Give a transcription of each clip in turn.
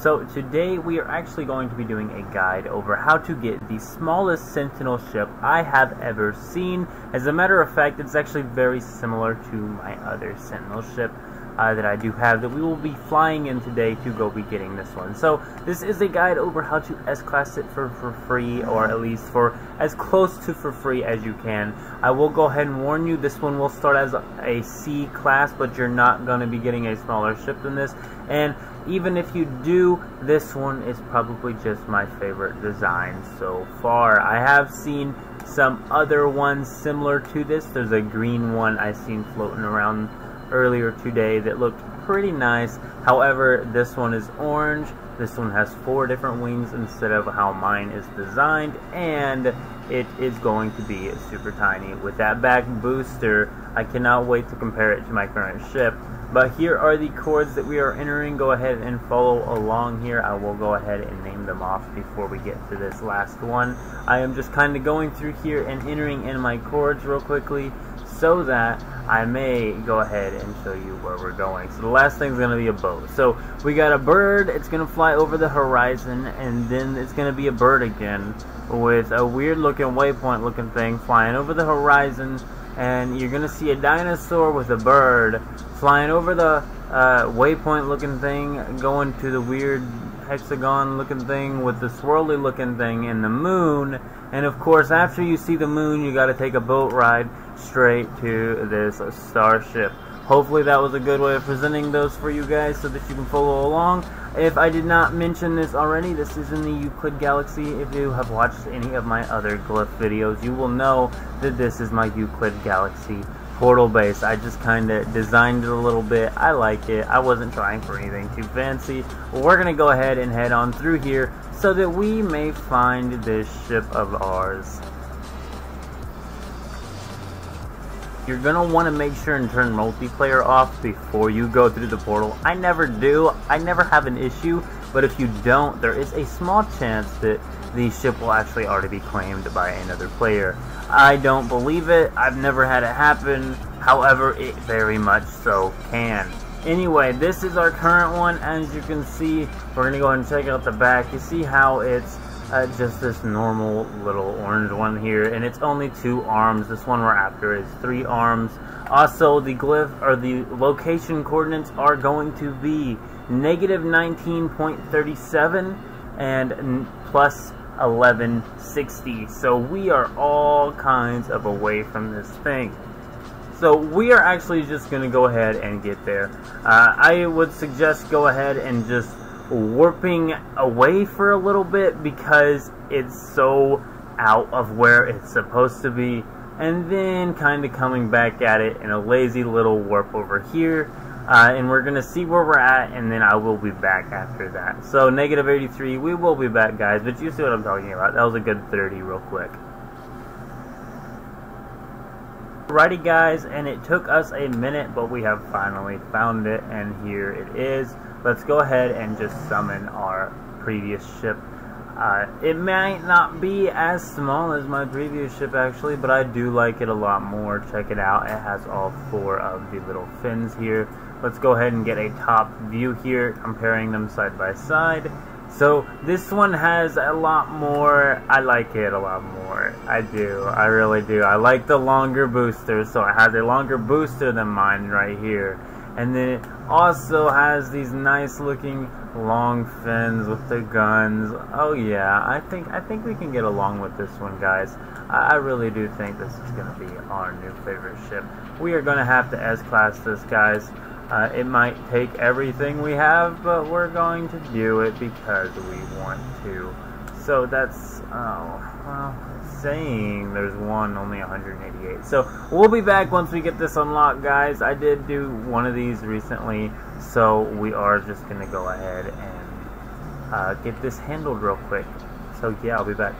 So today we are actually going to be doing a guide over how to get the smallest Sentinel ship I have ever seen. As a matter of fact, it's actually very similar to my other Sentinel ship that I do have that we will be flying in today to go be getting this one. So this is a guide over how to S-class it for free, or at least for as close to for free as you can. I will go ahead and warn you, this one will start as a C class, but you're not going to be getting a smaller ship than this. And even if you do, this one is probably just my favorite design so far. I have seen some other ones similar to this. There's a green one I seen floating around earlier today that looked pretty nice. However, this one is orange. This one has 4 different wings instead of how mine is designed, and it is going to be super tiny. With that back booster, I cannot wait to compare it to my current ship. But here are the chords that we are entering. Go ahead and follow along here. I will go ahead and name them off before we get to this last one. I am just kind of going through here and entering in my chords real quickly so that I may go ahead and show you where we're going. So the last thing is going to be a boat. So we got a bird. It's going to fly over the horizon, and then it's going to be a bird again with a weird looking waypoint looking thing flying over the horizon. And you're going to see a dinosaur with a bird flying over the waypoint looking thing, going to the weird hexagon looking thing with the swirly looking thing in the moon. And of course, after you see the moon, you got to take a boat ride straight to this starship. Hopefully that was a good way of presenting those for you guys so that you can follow along. If I did not mention this already, this is in the Euclid Galaxy. If you have watched any of my other glyph videos, you will know that this is my Euclid Galaxy portal base. I just kind of designed it a little bit. I like it. I wasn't trying for anything too fancy. We're going to go ahead and head on through here so that we may find this ship of ours. You're going to want to make sure and turn multiplayer off before you go through the portal. I never do. I never have an issue. But if you don't, there is a small chance that the ship will actually already be claimed by another player. I don't believe it. I've never had it happen. However, it very much so can. Anyway, this is our current one. As you can see, we're going to go ahead and check out the back. You see how it's just this normal little orange one here, and it's only 2 arms. This one we're after is 3 arms. Also, the glyph or the location coordinates are going to be negative 19.37 and plus 1160. So we are all kinds of away from this thing. So we are actually just going to go ahead and get there. I would suggest go ahead and just warping away for a little bit because it's so out of where it's supposed to be, and then kind of coming back at it in a lazy little warp over here, and we're gonna see where we're at, and then I will be back after that. So negative 83, we will be back, guys, but you see what I'm talking about. That was a good 30 real quick. Alrighty guys, and it took us a minute, but we have finally found it, and here it is. Let's go ahead and just summon our previous ship. It might not be as small as my previous ship actually, but I do like it a lot more. Check it out, it has all 4 of the little fins here. Let's go ahead and get a top view here, comparing them side by side. So this one has a lot more. I like it a lot more. I do. I really do. I like the longer booster, so it has a longer booster than mine right here. And then it also has these nice looking long fins with the guns. Oh yeah, I think we can get along with this one, guys. I really do think this is going to be our new favorite ship. We are going to have to S-class this, guys. It might take everything we have, but we're going to do it because we want to. So that's, well, saying there's one, only 188. So we'll be back once we get this unlocked, guys. I did do one of these recently, so we are just going to go ahead and get this handled real quick. So yeah, I'll be back.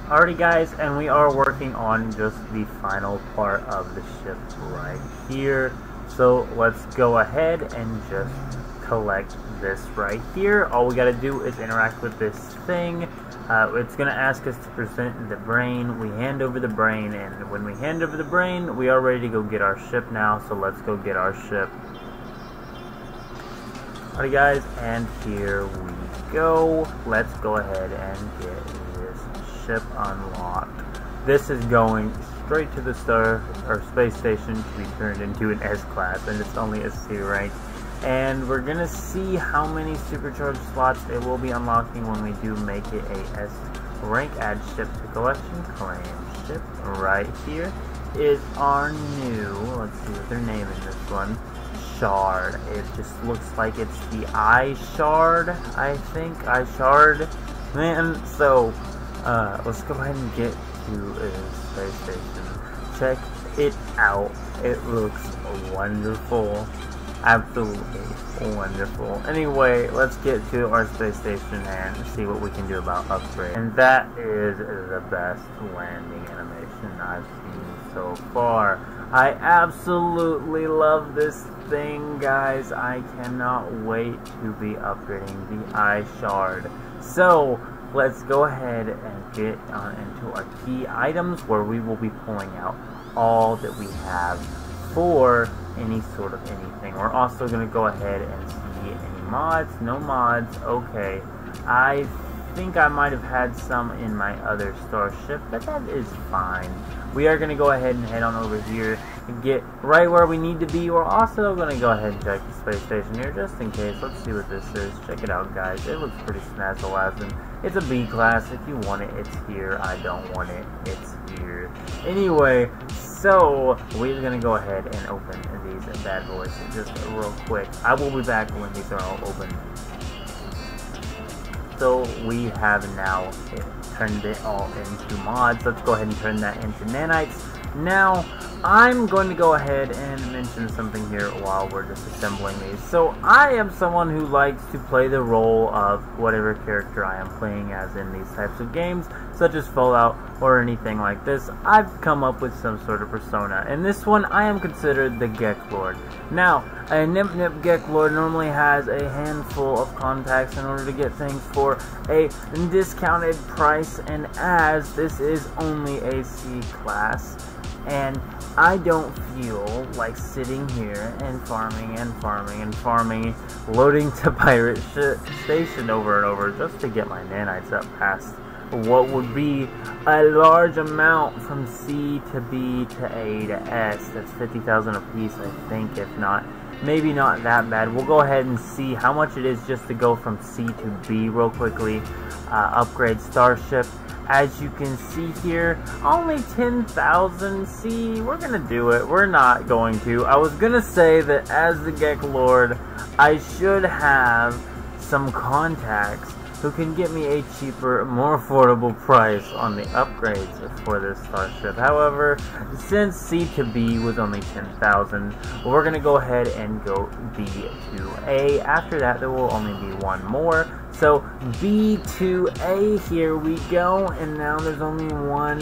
Alrighty guys, and we are working on just the final part of the ship right here. So let's go ahead and just collect this right here. All we gotta do is interact with this thing. It's gonna ask us to present the brain. We hand over the brain, and when we hand over the brain, we are ready to go get our ship now. So let's go get our ship. Alright guys, and here we go. Let's go ahead and get this ship unlocked. This is going straight to the star or space station to be turned into an S class, and it's only a C rank. And we're gonna see how many supercharged slots it will be unlocking when we do make it a S rank. Add ship to collection, claim ship. Right here is our new, let's see what they're naming this one, shard. It just looks like it's the eye shard, I think. Eye shard, man. So let's go ahead and get to a space station. Check it out. It looks wonderful. Absolutely wonderful. Anyway, let's get to our space station and see what we can do about upgrade. And that is the best landing animation I've seen so far. I absolutely love this thing, guys. I cannot wait to be upgrading the eye shard. So let's go ahead and get on into our key items, where we will be pulling out all that we have for any sort of anything. We're also going to go ahead and see any mods. No mods. Okay. I think I might have had some in my other starship, but that is fine. We are going to go ahead and head on over here and get right where we need to be. We're also going to go ahead and check the space station here just in case. Let's see what this is. Check it out, guys. It looks pretty snazzle-azzin'. It's a B class. If you want it, it's here. I don't want it. It's here. Anyway, so we're going to go ahead and open these bad boys just real quick. I will be back when these are all open. So we have now turned it all into mods. Let's go ahead and turn that into nanites. Now, I'm going to go ahead and mention something here while we're just assembling these. So, I am someone who likes to play the role of whatever character I am playing as in these types of games, such as Fallout or anything like this. I've come up with some sort of persona. In this one, I am considered the Geklord. Now, a Nip Geklord normally has a handful of contacts in order to get things for a discounted price, and as this is only a C class, and I don't feel like sitting here and farming, loading to pirate station over and over just to get my nanites up past what would be a large amount from C to B to A to S. That's 50,000 a piece, I think, if not. Maybe not that bad. We'll go ahead and see how much it is just to go from C to B real quickly. Upgrade starship. As you can see here, only 10,000 C. We're gonna do it. We're not going to. I was gonna say that as the Geklord, I should have some contacts who can get me a cheaper, more affordable price on the upgrades for this starship. However, since C to B was only 10,000, we're gonna go ahead and go B to A. After that, there will only be one more. So B to A, here we go, and now there's only one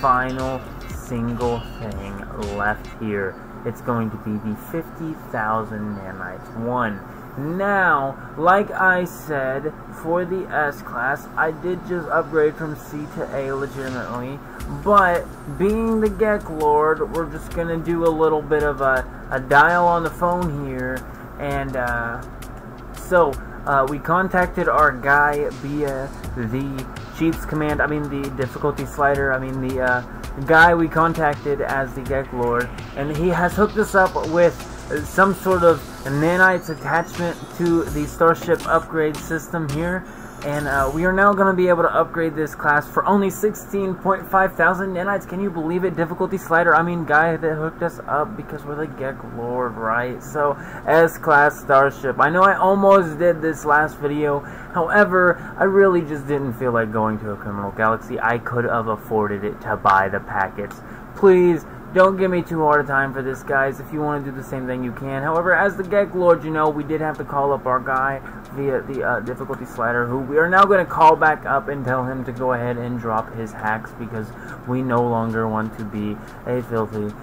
final single thing left here. It's going to be the 50,000 nanites one. Now, like I said, for the S class, I did just upgrade from C to A legitimately, but being the Geklord, we're just gonna do a little bit of a dial on the phone here, and we contacted our guy via the Chief's command, the difficulty slider, the guy we contacted as the Geklord, and he has hooked us up with some sort of nanites attachment to the starship upgrade system here, and we are now going to be able to upgrade this class for only 16.5 thousand nanites. Can you believe it? Difficulty slider, guy that hooked us up because we're the Geklord, right? So, S-class starship. I know I almost did this last video, however, I really just didn't feel like going to a criminal galaxy. I could have afforded it to buy the packets. Please, don't give me too hard a time for this, guys. If you want to do the same thing, you can. However, as the Geklord, we did have to call up our guy via the difficulty slider, who we are now going to call back up and tell him to go ahead and drop his hacks, because we no longer want to be a filthy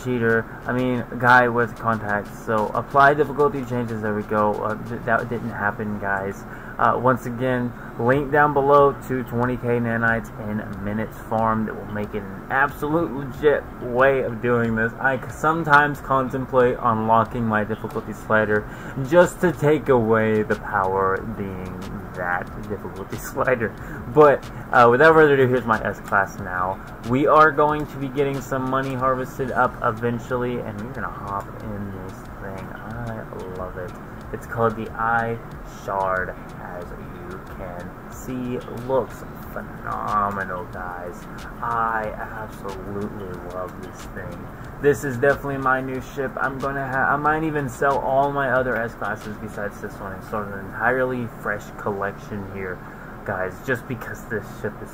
cheater. I mean, guy with contacts. So apply difficulty changes. There we go. That didn't happen, guys. Once again, link down below to 20k nanites in minutes farmed. It will make it an absolute legit way of doing this. I sometimes contemplate unlocking my difficulty slider just to take away the power being that difficulty slider. But without further ado, here's my S-Class now. We are going to be getting some money harvested up eventually, and we're going to hop in this thing. I love it. It's called the Eye Shard, as you can see. Looks phenomenal, guys. I absolutely love this thing. This is definitely my new ship. I might even sell all my other S-Classes besides this one and start an entirely fresh collection here, guys, just because this ship is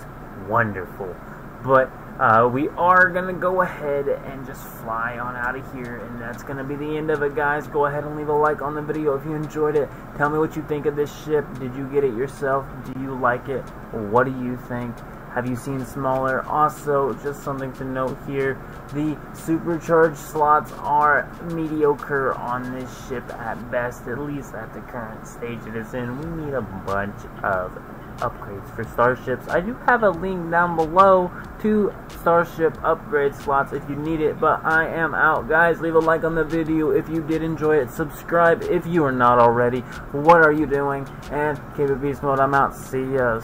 wonderful. But we are going to go ahead and just fly on out of here, and that's going to be the end of it, guys. Go ahead and leave a like on the video if you enjoyed it. Tell me what you think of this ship. Did you get it yourself? Do you like it? What do you think? Have you seen smaller? Also, just something to note here, the supercharged slots are mediocre on this ship at best, at least at the current stage it is in. We need a bunch of upgrades for starships. I do have a link down below to starship upgrade slots if you need it, but I am out, guys. Leave a like on the video if you did enjoy it. Subscribe if you are not already. What are you doing? And keep it beast mode. I'm out. See ya.